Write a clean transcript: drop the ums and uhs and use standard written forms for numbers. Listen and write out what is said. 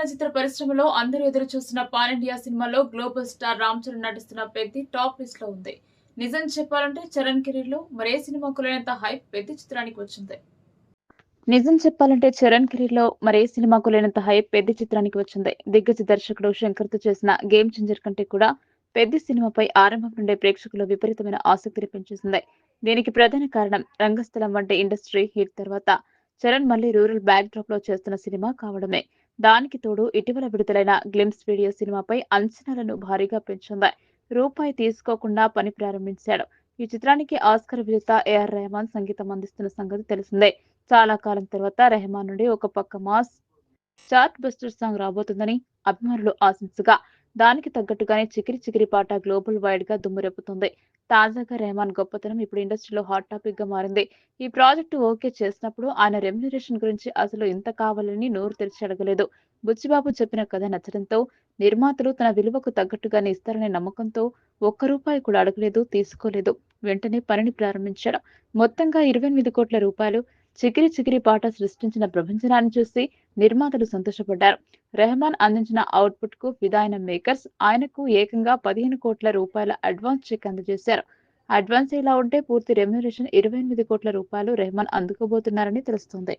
చలనచిత్ర పరిశ్రమలో అందరూ ఎదురు చూస్తున్న పాన్ ఇండియా సినిమాలో గ్లోబల్ స్టార్ రామ్ చరణ్ నటిస్తున్న పెద్ది టాప్ లిస్ట్ లో ఉంది. నిజం చెప్పాలంటే చరణ్ కెరీర్ లో మరే సినిమాకు లేనంత హైప్ పెద్ది చిత్రానికి వచ్చింది. దిగ్గజ దర్శకుడు శంకర్ తో చేసిన గేమ్ చేంజర్ కంటే కూడా పెద్ది సినిమాపై ఆరంభం నుండే ప్రేక్షకులు విపరీతమైన ఆసక్తిని పెంచేసింది. దీనికి ప్రధాన కారణం రంగస్థలం వంటి ఇండస్ట్రీ హిట్ తర్వాత చరణ్ మళ్లీ రూరల్ బ్యాక్ డ్రాప్ లో చేస్తున్న సినిమా కావడమే. దానికి తోడు ఇటీవల విడుదలైన గ్లిమ్స్ వీడియో సినిమాపై అంచనాలను భారీగా పెంచింది. రూపాయి తీసుకోకుండా పని ప్రారంభించాడు. ఈ చిత్రానికి ఆస్కార్ విజేత ఏఆర్ రెహమాన్ సంగీతం అందిస్తున్న సంగతి తెలిసిందే. చాలా కాలం తర్వాత రెహమాన్ నుండి ఒక పక్క మాస్ చార్ట్ బస్టర్ సాంగ్ రాబోతుందని అభిమానులు ఆశించగా దానికి తగ్గట్టుగానే చికిరి చికిరి పాట గ్లోబల్ వైడ్ గా దుమ్మురెప్పుతుంది. తాజాగా రెహమాన్ గొప్పతనం ఇప్పుడు ఇండస్ట్రీలో హాట్ టాపిక్ గా మారింది. ఈ ప్రాజెక్టు ఓకే చేసినప్పుడు ఆయన రెమ్యునరేషన్ గురించి అసలు ఇంత కావాలని నోరు తెరిచి అడగలేదు. బుచ్చిబాబు చెప్పిన కథ నచ్చడంతో నిర్మాతలు తన విలువకు తగ్గట్టుగానే ఇస్తారనే నమ్మకంతో ఒక్క రూపాయి కూడా అడగలేదు, తీసుకోలేదు. వెంటనే పనిని ప్రారంభించాడు. మొత్తంగా 28 కోట్ల రూపాయలు చికిరి చికిరి పాట సృష్టించిన ప్రభంజనాన్ని చూసి నిర్మాతలు సంతోషపడ్డారు. రెహమాన్ అందించిన అవుట్పుట్ కు ఫిదాయిన మేకర్స్ ఆయనకు ఏకంగా 15 కోట్ల రూపాయల అడ్వాన్స్ చెక్ అందజేశారు. అడ్వాన్స్ ఇలా ఉంటే పూర్తి రెమ్యునరేషన్ 28 కోట్ల రూపాయలు రెహమాన్ అందుకోబోతున్నారని తెలుస్తోంది.